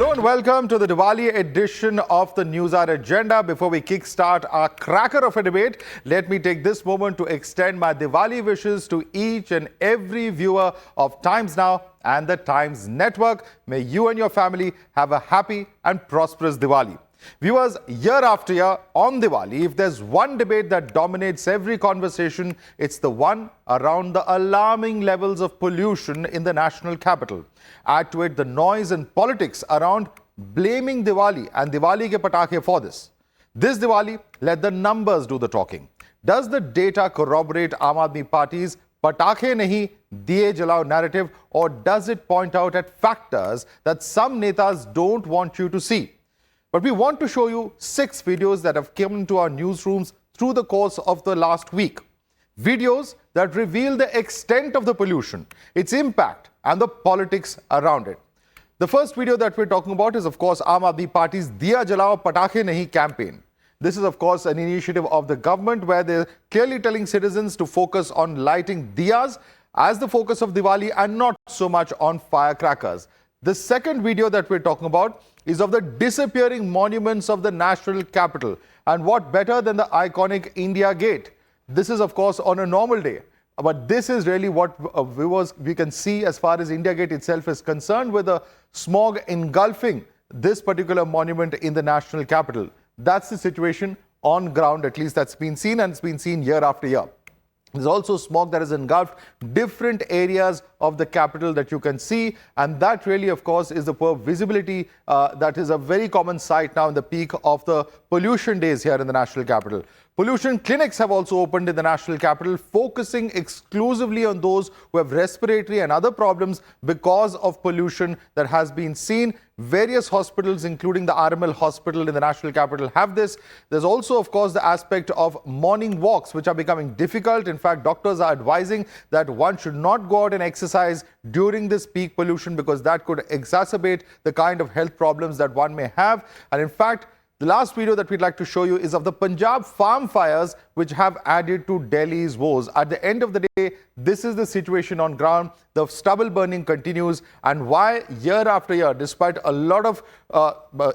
Hello and welcome to the Diwali edition of the Newshour Agenda. Before we kickstart our cracker of a debate, let me take this moment to extend my Diwali wishes to each and every viewer of Times Now and the Times Network. May you and your family have a happy and prosperous Diwali. Viewers, year after year on Diwali, if there's one debate that dominates every conversation, it's the one around the alarming levels of pollution in the national capital. Add to it the noise and politics around blaming Diwali and Diwali ke patake for this. This Diwali, let the numbers do the talking. Does the data corroborate Aam Aadmi Party's patake nahi diye jalao narrative, or does it point out at factors that some netas don't want you to see? But we want to show you 6 videos that have come into our newsrooms through the course of the last week. Videos that reveal the extent of the pollution, its impact and the politics around it. The first video that we're talking about is, of course, Aam Aadmi Party's Diya Jalao Patake Nahi campaign. This is, of course, an initiative of the government where they're clearly telling citizens to focus on lighting diyas as the focus of Diwali and not so much on firecrackers. The second video that we're talking about is of the disappearing monuments of the national capital. And what better than the iconic India Gate? This is, of course, on a normal day. But this is really what viewers we can see as far as India Gate itself is concerned, with the smog engulfing this particular monument in the national capital. That's the situation on ground, at least that's been seen, and it's been seen year after year. There's also smog that has engulfed different areas of the capital that you can see, and that really, of course, is the poor visibility that is a very common sight now in the peak of the pollution days here in the national capital. Pollution clinics have also opened in the national capital, focusing exclusively on those who have respiratory and other problems because of pollution that has been seen. Various hospitals, including the RML hospital in the national capital, have this. There's also, of course, the aspect of morning walks, which are becoming difficult. In fact, doctors are advising that one should not go out and exercise during this peak pollution because that could exacerbate the kind of health problems that one may have. And in fact, the last video that we'd like to show you is of the Punjab farm fires, which have added to Delhi's woes. At the end of the day, this is the situation on ground. The stubble burning continues, and why year after year, despite a lot of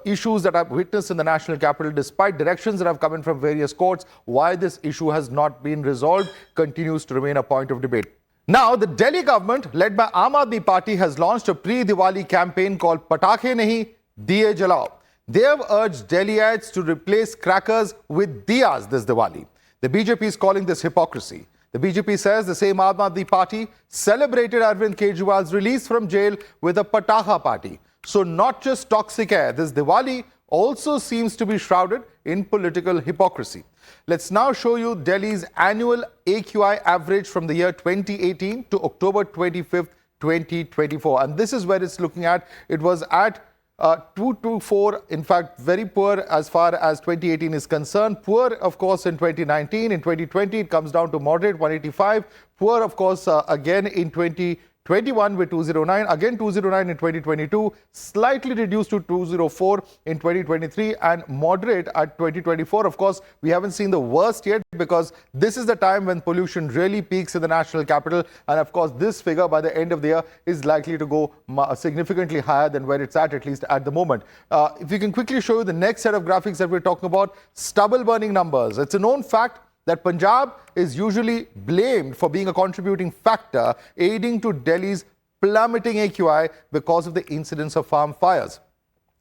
issues that I've witnessed in the national capital, despite directions that have come in from various courts, why this issue has not been resolved continues to remain a point of debate. Now, the Delhi government, led by Aam Aadmi Party, has launched a pre-Diwali campaign called Patake Nahi, Diye Jalao. They have urged Delhiites to replace crackers with diyas this Diwali. The BJP is calling this hypocrisy. The BJP says the same Aam Aadmi Party celebrated Arvind Kejriwal's release from jail with a pataha party. So not just toxic air, this Diwali also seems to be shrouded in political hypocrisy. Let's now show you Delhi's annual AQI average from the year 2018 to October 25th, 2024. And this is where it's looking at. It was at 224, in fact, very poor as far as 2018 is concerned. Poor, of course, in 2019. In 2020, it comes down to moderate, 185. Poor, of course, again in 2021 with 209. Again 209 in 2022. Slightly reduced to 204 in 2023 and moderate at 2024. Of course, we haven't seen the worst yet because this is the time when pollution really peaks in the national capital. And of course, this figure by the end of the year is likely to go significantly higher than where it's at least at the moment. If we can quickly show you the next set of graphics that we're talking about, stubble burning numbers. It's a known fact that Punjab is usually blamed for being a contributing factor, aiding to Delhi's plummeting AQI because of the incidence of farm fires.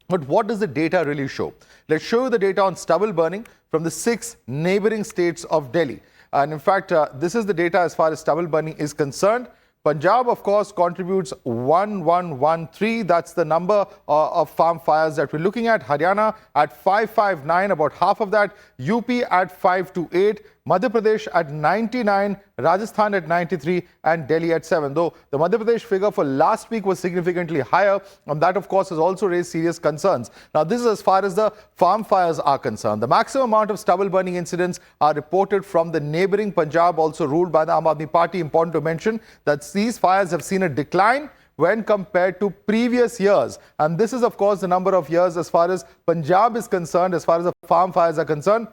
But what does the data really show? Let's show you the data on stubble burning from the 6 neighboring states of Delhi. And in fact, this is the data as far as stubble burning is concerned. Punjab, of course, contributes 1113. That's the number of farm fires that we're looking at. Haryana at 559, about half of that. UP at 528. Madhya Pradesh at 99, Rajasthan at 93, and Delhi at 7. Though the Madhya Pradesh figure for last week was significantly higher, and that, of course, has also raised serious concerns. Now, this is as far as the farm fires are concerned. The maximum amount of stubble burning incidents are reported from the neighboring Punjab, also ruled by the Aam Aadmi Party. Important to mention that these fires have seen a decline when compared to previous years. And this is, of course, the number of years as far as Punjab is concerned, as far as the farm fires are concerned.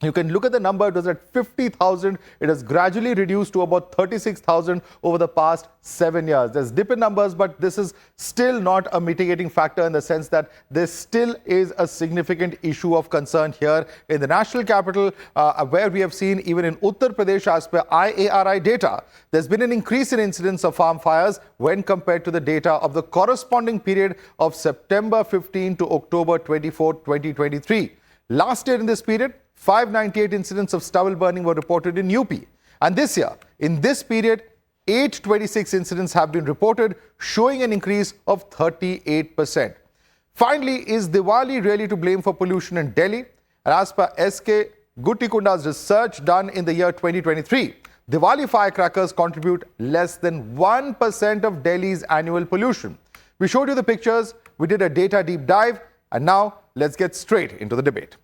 You can look at the number, it was at 50,000. It has gradually reduced to about 36,000 over the past 7 years. There's dip in numbers, but this is still not a mitigating factor in the sense that there still is a significant issue of concern here in the national capital, where we have seen even in Uttar Pradesh, as per IARI data, there's been an increase in incidents of farm fires when compared to the data of the corresponding period of September 15 to October 24, 2023. Last year in this period, 598 incidents of stubble burning were reported in UP. And this year, in this period, 826 incidents have been reported, showing an increase of 38%. Finally, is Diwali really to blame for pollution in Delhi? And as per SK Guttikunda's research done in the year 2023, Diwali firecrackers contribute less than 1% of Delhi's annual pollution. We showed you the pictures, we did a data deep dive, and now let's get straight into the debate.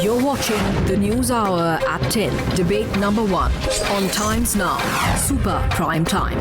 You're watching the News Hour at 10, debate number 1 on Times Now, Super Prime Time.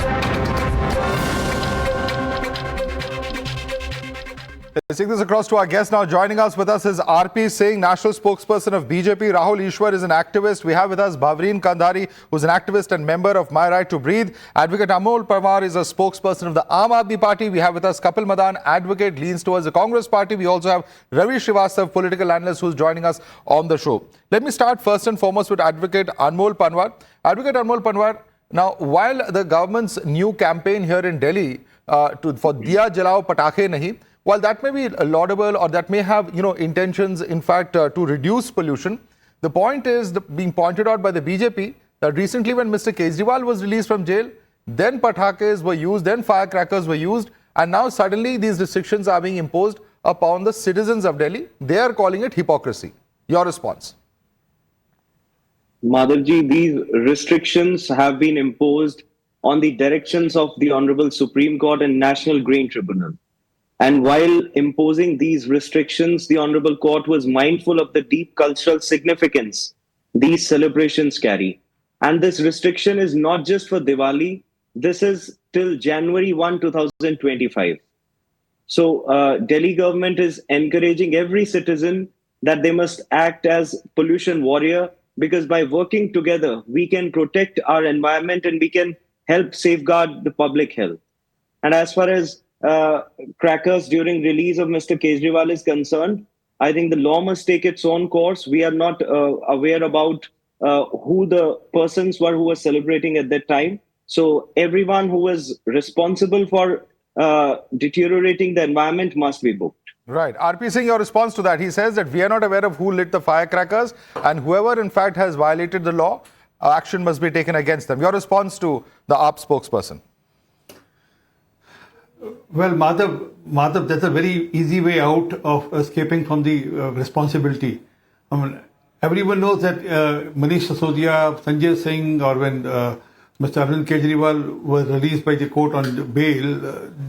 Let's take this across to our guest now. Joining us with us is RP Singh, national spokesperson of BJP. Rahul Ishwar is an activist. We have with us Bhavreen Kandhari, who's an activist and member of My Right to Breathe. Advocate Amol Parmar is a spokesperson of the Aam Aadmi Party. We have with us Kapil Madan, advocate, leans towards the Congress Party. We also have Ravi Srivastav, political analyst, who's joining us on the show. Let me start first and foremost with Advocate Anmol Panwar. Advocate Anmol Panwar, now while the government's new campaign here in Delhi for Diya Jalao Patakhe Nahi, while that may be laudable or that may have, intentions, in fact, to reduce pollution, the point is being pointed out by the BJP that recently when Mr. Kejriwal was released from jail, then patakes were used, then firecrackers were used, and now suddenly these restrictions are being imposed upon the citizens of Delhi. They are calling it hypocrisy. Your response? Madhav Ji, these restrictions have been imposed on the directions of the Honorable Supreme Court and National Grain Tribunal. And while imposing these restrictions, the Honorable Court was mindful of the deep cultural significance these celebrations carry. And this restriction is not just for Diwali. This is till January 1, 2025. So Delhi government is encouraging every citizen that they must act as pollution warrior, because by working together, we can protect our environment and we can help safeguard the public health. And as far as crackers during release of Mr. Kejriwal is concerned, I think the law must take its own course. We are not aware about who the persons were who were celebrating at that time. So everyone who was responsible for deteriorating the environment must be booked. Right. RP Singh, your response to that, he says that we are not aware of who lit the firecrackers, and whoever in fact has violated the law, action must be taken against them. Your response to the AAP spokesperson? Well, Madhav, that's a very easy way out of escaping from the responsibility. I mean, everyone knows that Manish Sisodia, Sanjay Singh, or when Mr. Arvind Kejriwal was released by the court on bail,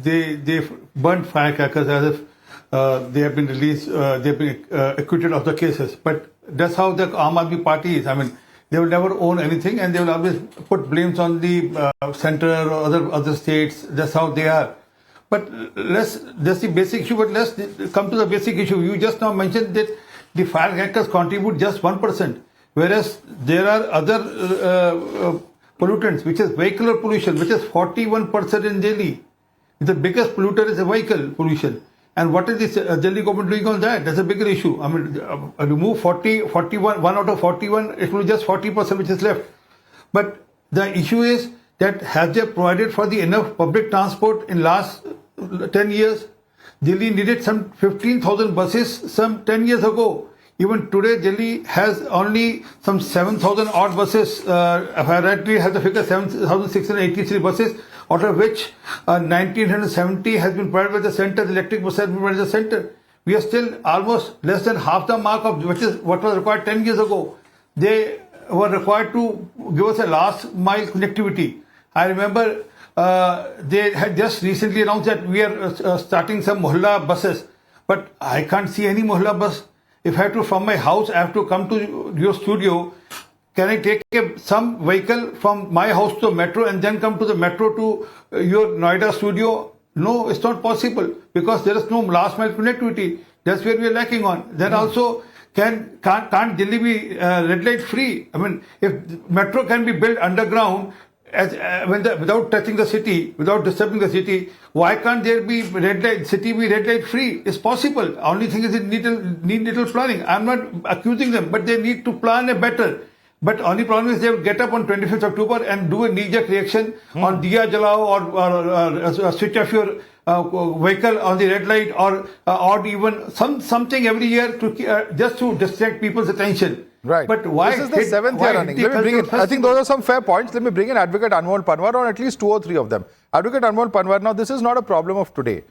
they burnt firecrackers as if they have been released, they have been acquitted of the cases. But that's how the Aam Aadmi Party is. I mean, they will never own anything, and they will always put blames on the center or other states. That's how they are. But that's the basic issue. But let's come to the basic issue. You just now mentioned that the firecrackers contribute just 1%, whereas there are other pollutants, which is vehicular pollution, which is 41% in Delhi. The biggest polluter is the vehicle pollution. And what is this Delhi government doing on that? That's a bigger issue. I mean, remove 41, 1 out of 41, it will be just 40% which is left. But the issue is that has they provided for the enough public transport in last 10 years? Delhi needed some 15,000 buses some 10 years ago. Even today, Delhi has only some 7,000 odd buses. If I rightly have the figure, 7,683 buses, out of which 1,970 has been provided by the center, the electric buses have been provided by the center. We are still almost less than half the mark of which is what was required 10 years ago. They were required to give us a last mile connectivity. I remember they had just recently announced that we are starting some mohalla buses, but I can't see any mohalla bus. If I have to, from my house, I have to come to your studio, can I take some vehicle from my house to the metro and then come to the metro to your Noida studio? No, it's not possible because there is no last mile connectivity. That's where we are lacking on. Then also, Can't Delhi be red light free? I mean, if metro can be built underground without touching the city, without disturbing the city, why can't there be city be red light free? It's possible. Only thing is it need little planning. I'm not accusing them, but they need to plan a better. But only problem is they will get up on 25th October and do a knee-jerk reaction on Diya Jalao or switch off your vehicle on the red light or even something every year just to distract people's attention. Right. But why? This is the seventh year running. Let me bring in, I think those are some fair points. Let me bring in Advocate Anmol Panwar on at least 2 or 3 of them. Advocate Anmol Panwar, now this is not a problem of today.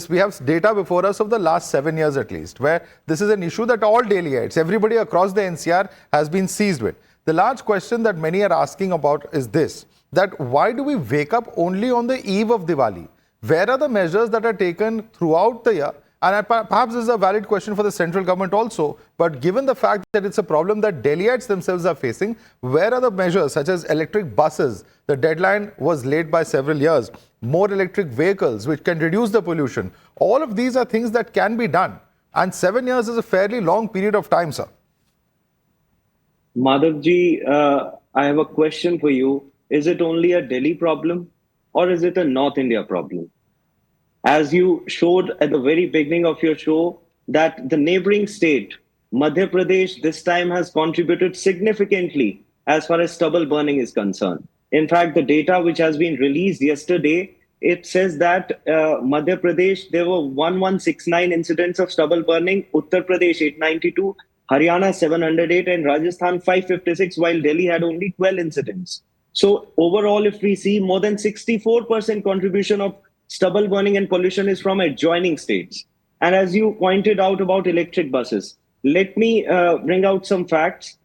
We have data before us of the last 7 years at least, where this is an issue that all Delhiites, everybody across the NCR has been seized with. The large question that many are asking about is this, that why do we wake up only on the eve of Diwali? Where are the measures that are taken throughout the year? And perhaps this is a valid question for the central government also, but given the fact that it's a problem that Delhiites themselves are facing, where are the measures such as electric buses? The deadline was late by several years. More electric vehicles which can reduce the pollution. All of these are things that can be done. And 7 years is a fairly long period of time, sir. Madhav G, I have a question for you. Is it only a Delhi problem or is it a North India problem? As you showed at the very beginning of your show, that the neighboring state, Madhya Pradesh, this time has contributed significantly as far as stubble burning is concerned. In fact, the data which has been released yesterday, it says that Madhya Pradesh, there were 1169 incidents of stubble burning, Uttar Pradesh 892, Haryana 708 and Rajasthan 556, while Delhi had only 12 incidents. So overall, if we see more than 64% contribution of stubble burning and pollution is from adjoining states. And as you pointed out about electric buses, let me bring out some facts.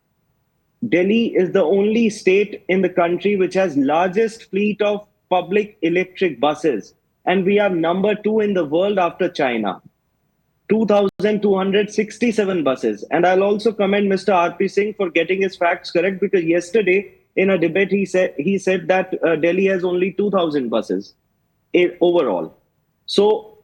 Delhi is the only state in the country which has largest fleet of public electric buses. And we are number 2 in the world after China. 2,267 buses. And I'll also commend Mr. RP Singh for getting his facts correct, because yesterday in a debate he said that Delhi has only 2,000 buses overall. So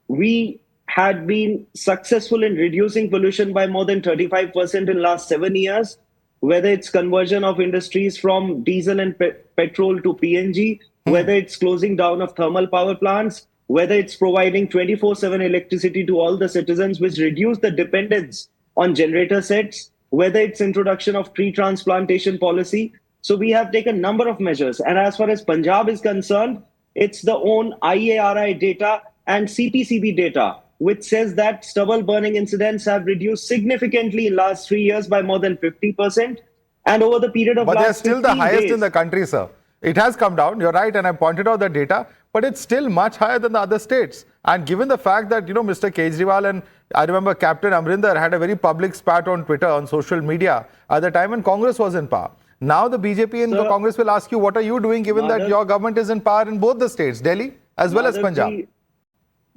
we had been successful in reducing pollution by more than 35% in last 7 years, whether it's conversion of industries from diesel and petrol to PNG, whether it's closing down of thermal power plants, whether it's providing 24/7 electricity to all the citizens, which reduce the dependence on generator sets, whether it's introduction of tree transplantation policy. So we have taken a number of measures. And as far as Punjab is concerned, it's the own IARI data and CPCB data, which says that stubble burning incidents have reduced significantly in last 3 years by more than 50%. And over the period of but last they're still the highest days, in the country, sir. It has come down, you're right, and I pointed out the data, but it's still much higher than the other states. And given the fact that, Mr. Kejriwal and I remember Captain Amrinder had a very public spat on Twitter, on social media, at the time when Congress was in power. Now the BJP and the Congress will ask you, what are you doing given that your government is in power in both the states, Delhi as well as Punjab?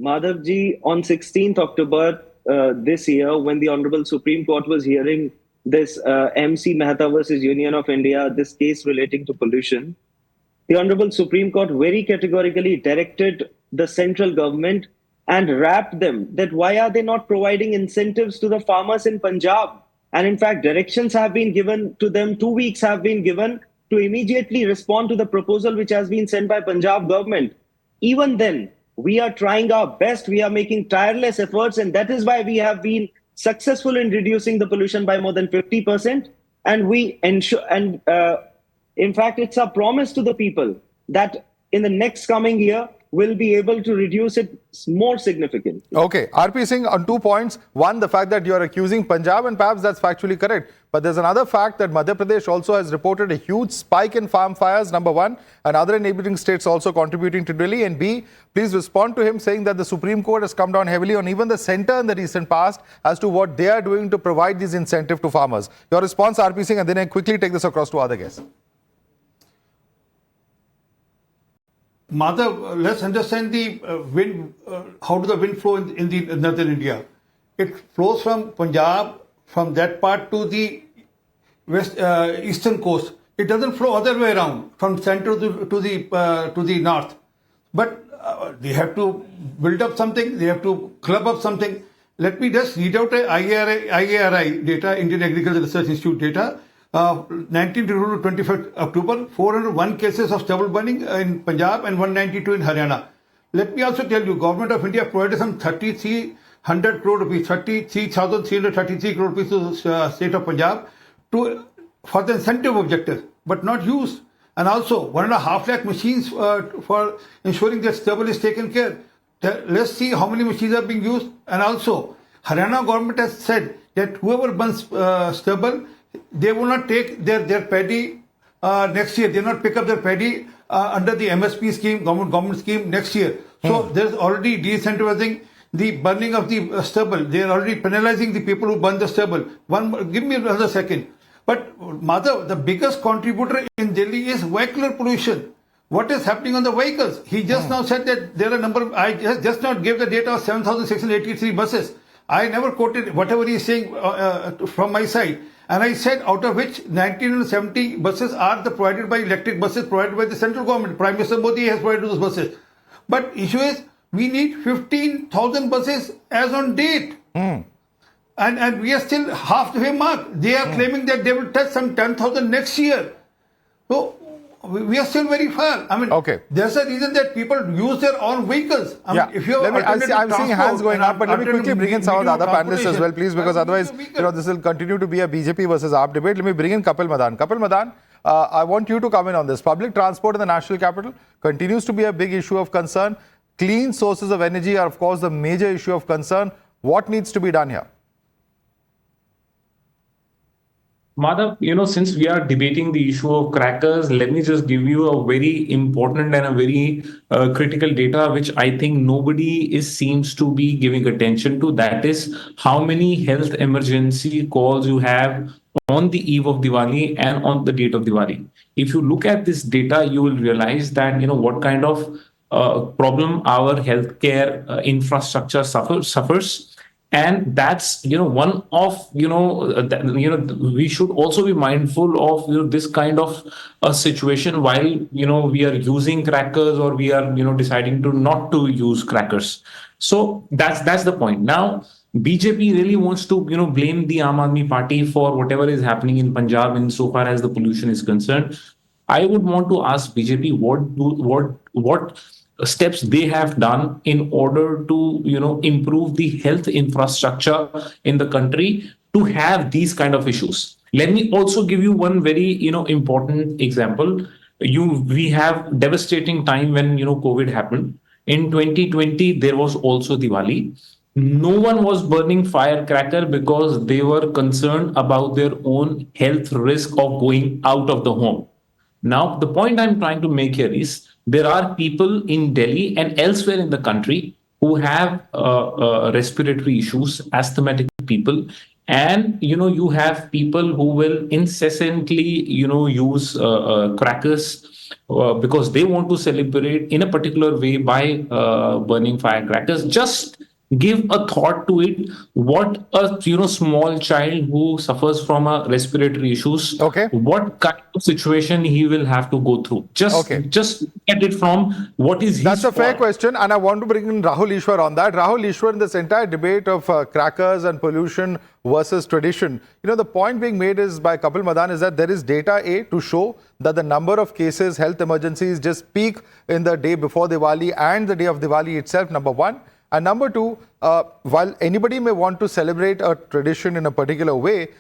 Madhav G, on 16th October this year, when the Honorable Supreme Court was hearing this MC Mehta versus Union of India, this case relating to pollution, the Honorable Supreme Court very categorically directed the central government and rapped them that why are they not providing incentives to the farmers in Punjab? And in fact, directions have been given to them, 2 weeks have been given to immediately respond to the proposal which has been sent by Punjab government. Even then, we are trying our best, we are making tireless efforts, and that is why we have been successful in reducing the pollution by more than 50%. And we ensure, and in fact, it's a promise to the people that in the next coming year, we'll be able to reduce it more significantly. Okay, RP Singh, on 2 points. One, the fact that you're accusing Punjab, and perhaps that's factually correct. But there's another fact that Madhya Pradesh also has reported a huge spike in farm fires, number one, and other neighboring states also contributing to Delhi. And B, please respond to him saying that the Supreme Court has come down heavily on even the centre in the recent past as to what they are doing to provide these incentives to farmers. Your response, RP Singh, and then I quickly take this across to other guests. Madhav, let's understand the wind. How does the wind flow in the northern India? It flows from Punjab, from that part to the eastern coast. It doesn't flow other way around, from center to the north. But they have to build up something. They have to club up something. Let me just read out a IARI data, Indian Agricultural Research Institute data. 19 to 25 October, 401 cases of stubble burning in Punjab and 192 in Haryana. Let me also tell you, Government of India provided some 3,300 crore rupees, 33,333 crore rupees to the state of Punjab for the incentive objective, but not used. And also 1.5 lakh machines for ensuring that stubble is taken care. Let's see how many machines are being used. And also, Haryana government has said that whoever burns stubble, they will not take their paddy next year. They will not pick up their paddy under the MSP scheme, government scheme next year. So there's already de-incentivizing the burning of the stubble. They are already penalizing the people who burn the stubble. Give me another second. But Madhav, the biggest contributor in Delhi is vehicular pollution. What is happening on the vehicles? He just now said that there are a number of, I just now gave the data of 7,683 buses. I never quoted whatever he is saying from my side. And I said out of which 1970 buses are provided by electric buses provided by the central government. Prime Minister Modi has provided those buses. But issue is we need 15,000 buses as on date. And we are still half the way mark. They are claiming that they will touch some 10,000 next year. So we are still very far. I mean, there's a reason that people use their own vehicles. I mean, if you have I'm seeing hands going up, but let me quickly bring in some of the other panelists as well, please, because otherwise, this will continue to be a BJP versus AAP debate. Let me bring in Kapil Madan. Kapil Madan, I want you to come in on this. Public transport in the national capital continues to be a big issue of concern. Clean sources of energy are, of course, the major issue of concern. What needs to be done here? Madhav, since we are debating the issue of crackers, let me just give you a very important and a very critical data, which I think nobody seems to be giving attention to. That is how many health emergency calls you have on the eve of Diwali and on the date of Diwali. If you look at this data, you will realize that, what kind of problem our healthcare infrastructure suffers. And that's, one of, we should also be mindful of, this kind of a situation while, we are using crackers or we are, deciding to not to use crackers. So that's the point. Now, BJP really wants to, blame the Aam Aadmi Party for whatever is happening in Punjab insofar as the pollution is concerned. I would want to ask BJP what steps they have done in order to improve the health infrastructure in the country to have these kind of issues. Let me also give you one very important example. We have devastating time when COVID happened. In 2020 there was also Diwali. No one was burning firecracker because they were concerned about their own health risk of going out of the home. Now, the point I'm trying to make here is there are people in Delhi and elsewhere in the country who have respiratory issues, asthmatic people, and you have people who will incessantly use crackers because they want to celebrate in a particular way by burning firecrackers. Just give a thought to it. What a small child who suffers from a respiratory issues, what kind of situation he will have to go through. Just get it from what is his That's a fair question, and I want to bring in Rahul Ishwar on that. Rahul Ishwar, in this entire debate of crackers and pollution versus tradition, the point being made is by Kapil Madan is that there is data to show that the number of cases, health emergencies just peak in the day before Diwali and the day of Diwali itself, number one. And number two, while anybody may want to celebrate a tradition in a particular way,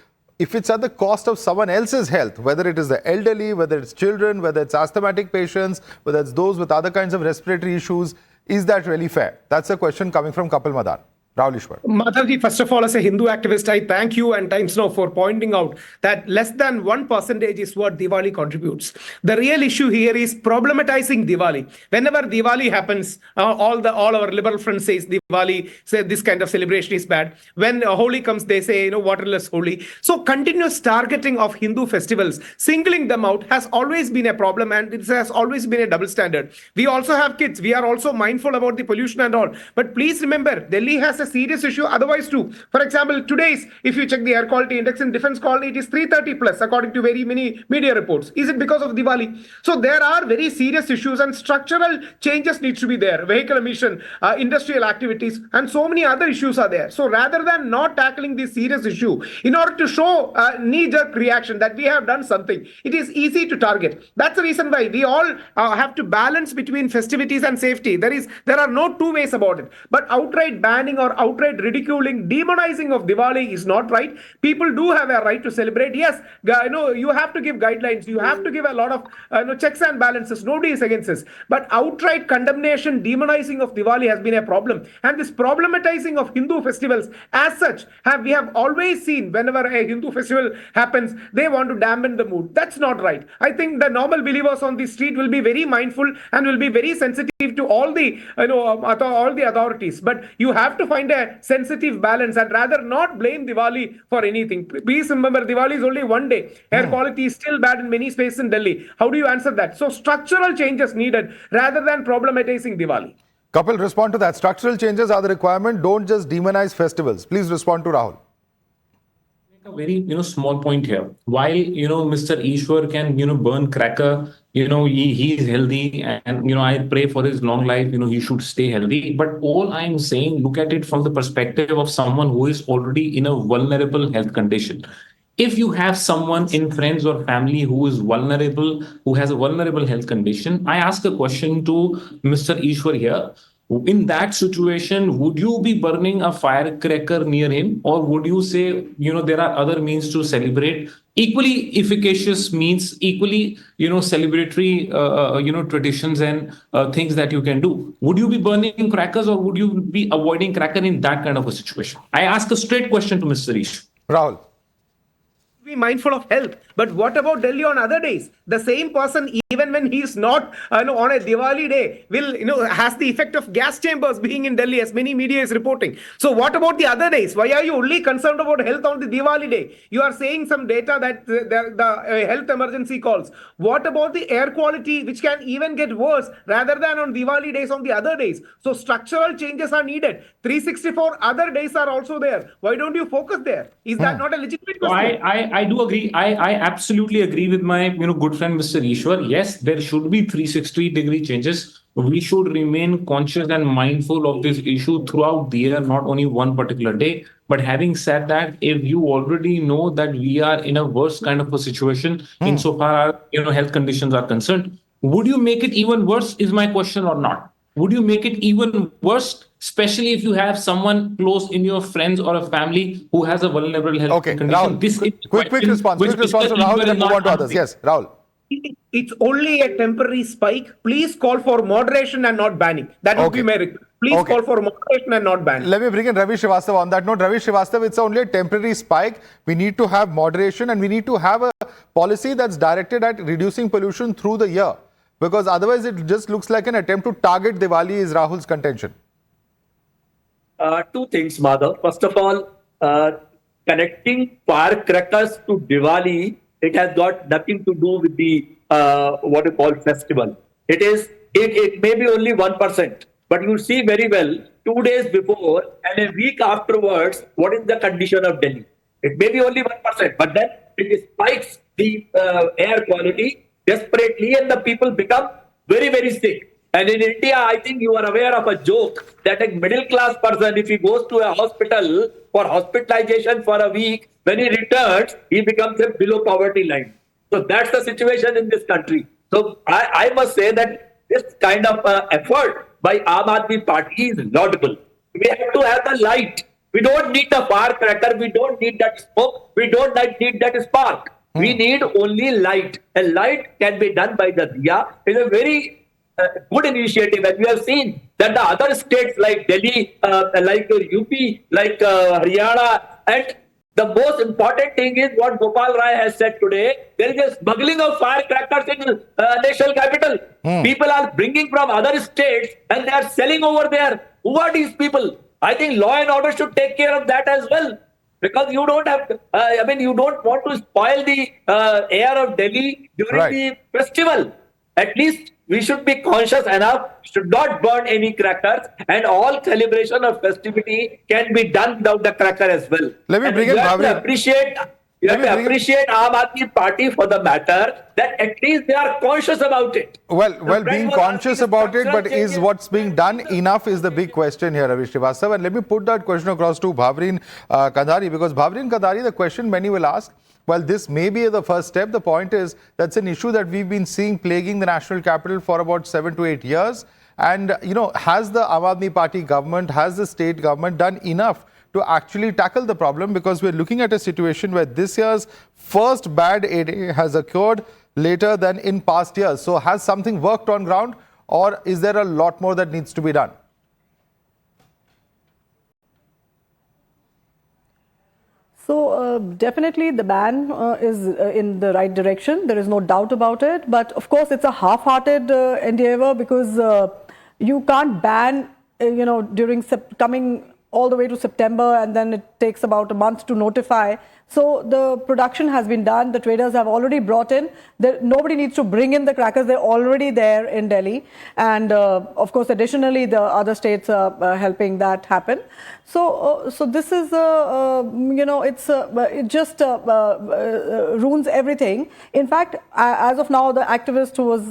if it's at the cost of someone else's health, whether it is the elderly, whether it's children, whether it's asthmatic patients, whether it's those with other kinds of respiratory issues, is that really fair? That's a question coming from Kapil Madan. Rahul Ishwar. Madhavji, first of all, as a Hindu activist, I thank you and Times Now for pointing out that less than 1% is what Diwali contributes. The real issue here is problematizing Diwali. Whenever Diwali happens, all our liberal friends say Diwali, say this kind of celebration is bad. When Holi comes, they say, waterless Holi. So continuous targeting of Hindu festivals, singling them out has always been a problem, and it has always been a double standard. We also have kids. We are also mindful about the pollution and all. But please remember, Delhi has a a serious issue otherwise too. For example, today's, if you check the air quality index in defense colony, it is 330 plus according to very many media reports. Is it because of Diwali? So there are very serious issues and structural changes needs to be there. Vehicle emission, industrial activities, and so many other issues are there. So rather than not tackling this serious issue, in order to show a knee-jerk reaction that we have done something, it is easy to target. That's the reason why we all have to balance between festivities and safety. There are no two ways about it. But outright banning or outright ridiculing, demonizing of Diwali is not right. People do have a right to celebrate. Yes, you have to give guidelines. You have to give a lot of checks and balances. Nobody is against this. But outright condemnation, demonizing of Diwali has been a problem. And this problematizing of Hindu festivals as such, we have always seen whenever a Hindu festival happens, they want to dampen the mood. That's not right. I think the normal believers on the street will be very mindful and will be very sensitive to all the authorities. But you have to find a sensitive balance and rather not blame Diwali for anything. Please remember, Diwali is only one day. Air quality is still bad in many spaces in Delhi. How do you answer that? So structural changes needed rather than problematizing Diwali. Kapil, respond to that. Structural changes are the requirement. Don't just demonize festivals. Please respond to Rahul. A very small point here. While Mr. Ishwar can burn cracker, he is healthy, and I pray for his long life. He should stay healthy. But all I'm saying, look at it from the perspective of someone who is already in a vulnerable health condition. If you have someone in friends or family who is vulnerable, who has a vulnerable health condition, I ask a question to Mr. Ishwar here. In that situation, would you be burning a firecracker near him, or would you say, there are other means to celebrate, equally efficacious means, equally, celebratory, traditions and things that you can do? Would you be burning crackers, or would you be avoiding cracker in that kind of a situation? I ask a straight question to Mr. Ish. Rahul. Be mindful of health. But what about Delhi on other days? The same person, even when he is not on a Diwali day, will has the effect of gas chambers being in Delhi, as many media is reporting. So what about the other days? Why are you only concerned about health on the Diwali day? You are saying some data that the health emergency calls. What about the air quality, which can even get worse rather than on Diwali days on the other days? So structural changes are needed. 364 other days are also there. Why don't you focus there? Is that not a legitimate question? I do agree. I absolutely agree with my good friend Mr. Ishwar. Yes, there should be 360-degree changes. We should remain conscious and mindful of this issue throughout the year, not only one particular day. But having said that, if you already know that we are in a worse kind of a situation insofar as health conditions are concerned, would you make it even worse? Is my question, or not? Would you make it even worse, especially if you have someone close in your friends or a family who has a vulnerable health condition? Rahul, quick response to Rahul, and then move on to others. Yes, Rahul. It's only a temporary spike. Please call for moderation and not banning. That would be my request. Please call for moderation and not banning. Let me bring in Ravi Srivastava on that note. Ravi Srivastava, it's only a temporary spike. We need to have moderation, and we need to have a policy that's directed at reducing pollution through the year. Because otherwise it just looks like an attempt to target Diwali, is Rahul's contention. Two things, Madhav. First of all, connecting firecrackers to Diwali, it has got nothing to do with the what you call festival. It may be only 1%, but you see very well 2 days before and a week afterwards what is the condition of Delhi. It may be only 1%, but then it spikes the air quality desperately, and the people become very, very sick. And in India, I think you are aware of a joke that a middle-class person, if he goes to a hospital for hospitalization for a week, when he returns, he becomes a below poverty line. So that's the situation in this country. So I must say that this kind of effort by Aam Aadmi Party is laudable. We have to have the light. We don't need the firecracker. We don't need that smoke. We don't need that spark. We need only light. A light can be done by the Diya. It's a very good initiative, and we have seen that the other states like Delhi, like UP, like Haryana, and the most important thing is what Gopal Rai has said today. There is a smuggling of firecrackers in national capital. People are bringing from other states and they are selling over there. Who are these people? I think law and order should take care of that as well. Because you don't have, you don't want to spoil the air of Delhi during the festival. At least we should be conscious enough, should not burn any crackers, and all celebration or festivity can be done without the cracker as well. Let me And bring you in have to Bhavin. appreciate. You have to appreciate Aam Aadmi Party for the matter that at least they are conscious about it. Well, being conscious about it, but is what's being done enough is the big question here, Ravi Srivastava. And let me put that question across to Bhavin Kandhari, because Bhavin Kandhari, the question many will ask, well, this may be the first step. The point is that's an issue that we've been seeing plaguing the national capital for about 7 to 8 years. And, has the Aam Aadmi Party government, has the state government done enough to actually tackle the problem? Because we're looking at a situation where this year's first bad A-Day has occurred later than in past years. So has something worked on ground, or is there a lot more that needs to be done? So definitely the ban is in the right direction. There is no doubt about it. But of course, it's a half-hearted endeavor, because you can't ban, during coming all the way to September, and then it takes about a month to notify. So the production has been done. The traders have already brought in. Nobody needs to bring in the crackers. They're already there in Delhi. And of course, additionally, the other states are helping that happen. So this is, it just ruins everything. In fact, as of now, the activist who was,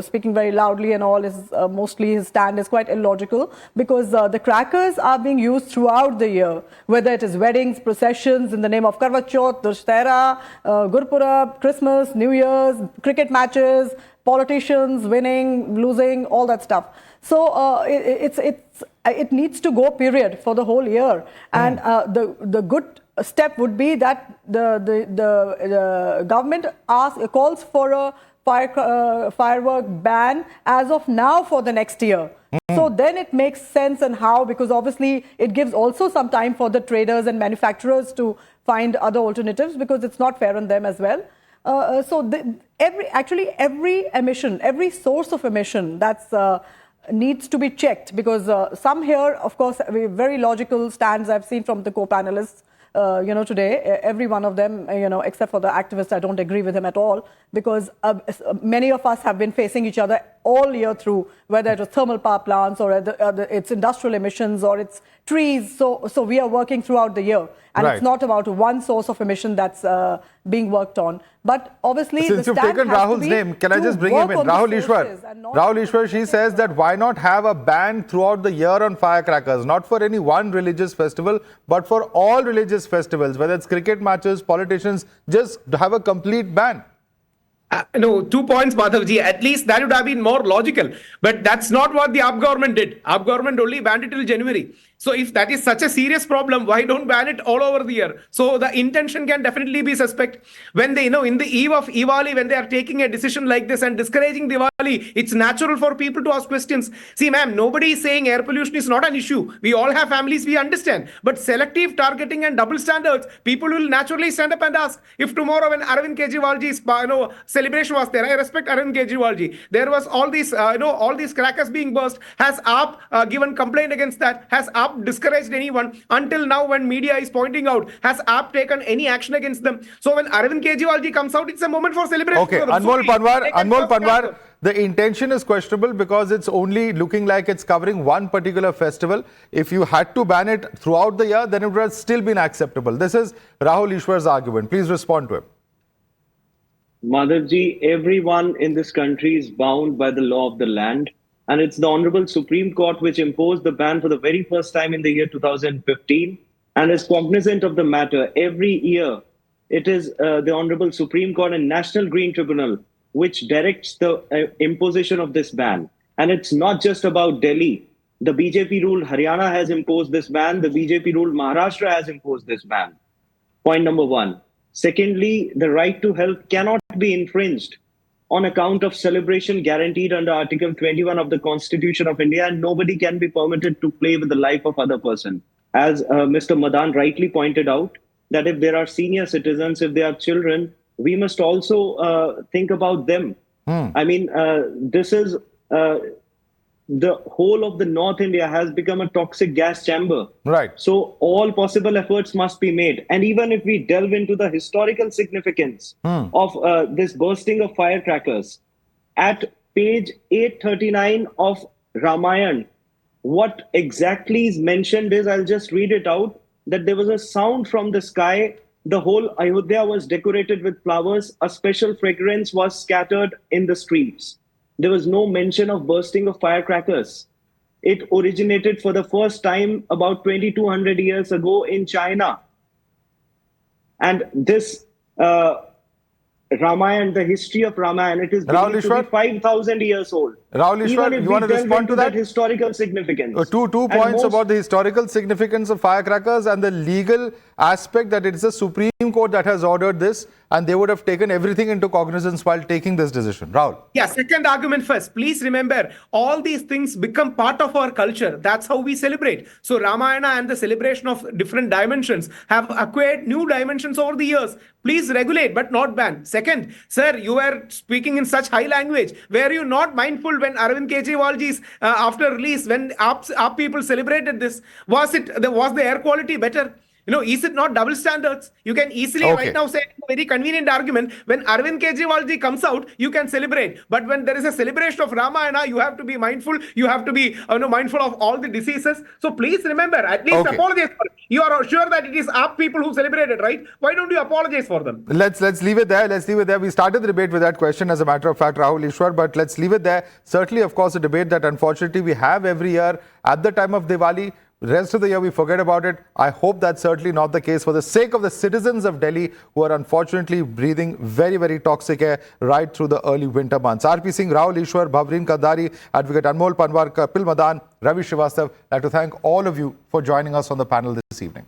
speaking very loudly and all, is mostly his stand is quite illogical, because the crackers are being used throughout the year, whether it is weddings, processions in the name of Karwa Chauth, Dussehra, Gurpurab, Christmas, New Year's, cricket matches, politicians winning, losing, all that stuff. So it needs to go, period, for the whole year. And the good step would be that the government calls for a firework ban as of now for the next year. So then it makes sense, and how, because obviously it gives also some time for the traders and manufacturers to find other alternatives, because it's not fair on them as well. Every emission, every source of emission that's needs to be checked, because some here, of course, very logical stands I've seen from the co-panelists. Today, every one of them, except for the activist, I don't agree with him at all, because many of us have been facing each other all year through, whether it was thermal power plants or it's industrial emissions or it's trees. So we are working throughout the year, and It's not about one source of emission that's being worked on. But obviously, since you've taken Rahul's name, can I just bring him in? Rahul Ishwar, she says that why not have a ban throughout the year on firecrackers, not for any one religious festival, but for all religious festivals, whether it's cricket matches, politicians, just have a complete ban. No, 2 points, Madhavji. At least that would have been more logical. But that's not what the AAP government did. AAP government only banned it till January. So if that is such a serious problem, why don't ban it all over the year? So the intention can definitely be suspect. When they, in the eve of Diwali, when they are taking a decision like this and discouraging Diwali, it's natural for people to ask questions. See, ma'am, nobody is saying air pollution is not an issue. We all have families, we understand. But selective targeting and double standards, people will naturally stand up and ask. If tomorrow when Arvind Kejriwal Ji's celebration was there, I respect Arvind Kejriwal Ji, there was all these, all these crackers being burst. Has AAP given complaint against that? Has AAP discouraged anyone? Until now, when media is pointing out, has AAP taken any action against them? So when Arvind Kejriwal Ji comes out, it's a moment for celebration. Okay, Anmol Panwar, the intention is questionable, because it's only looking like it's covering one particular festival. If you had to ban it throughout the year, then it would have still been acceptable. This is Rahul Ishwar's argument. Please respond to him. Madhavji, everyone in this country is bound by the law of the land. And it's the Honorable Supreme Court which imposed the ban for the very first time in the year 2015 and is cognizant of the matter. Every year, it is the Honorable Supreme Court and National Green Tribunal which directs the imposition of this ban. And it's not just about Delhi. The BJP-ruled Haryana has imposed this ban. The BJP-ruled Maharashtra has imposed this ban. Point number one. Secondly, the right to health cannot be infringed on account of celebration guaranteed under Article 21 of the Constitution of India, and nobody can be permitted to play with the life of other person. As Mr. Madan rightly pointed out, that if there are senior citizens, if they are children, we must also think about them. I mean, this is the whole of the North India has become a toxic gas chamber. Right. So all possible efforts must be made. And even if we delve into the historical significance of this bursting of firecrackers, at page 839 of Ramayana, what exactly is mentioned is, I'll just read it out, that there was a sound from the sky. The whole Ayodhya was decorated with flowers. A special fragrance was scattered in the streets. There was no mention of bursting of firecrackers. It originated for the first time about 2200 years ago in China. And this Ramayana, the history of Ramayana, it is believed to be 5,000 years old. Rahul Ishwar, you want to respond to that? Historical significance. Two points about the historical significance of firecrackers and the legal aspect, that it's the Supreme Court that has ordered this, and they would have taken everything into cognizance while taking this decision. Rahul. Yeah, second argument first. Please remember, all these things become part of our culture. That's how we celebrate. So Ramayana and the celebration of different dimensions have acquired new dimensions over the years. Please regulate, but not ban. Second, sir, you were speaking in such high language. Were you not mindful when Arvind Kejriwalji's after release, when AAP people celebrated this? Was the air quality better? Is it not double standards? You can easily right now say a very convenient argument. When Arvind Kejriwalji comes out, you can celebrate. But when there is a celebration of Ramayana, you have to be mindful. You have to be mindful of all the diseases. So please remember, at least apologize for it. You are sure that it is AAP people who celebrated, right? Why don't you apologize for them? Let's leave it there. Let's leave it there. We started the debate with that question, as a matter of fact, Rahul Ishwar, but let's leave it there. Certainly, of course, a debate that unfortunately we have every year at the time of Diwali. Rest of the year, we forget about it. I hope that's certainly not the case for the sake of the citizens of Delhi who are unfortunately breathing very, very toxic air right through the early winter months. RP Singh, Rahul Ishwar, Bhavrin Kandari, Advocate Anmol Panwar, Kapil Madan, Ravi Srivastav. I'd like to thank all of you for joining us on the panel this evening.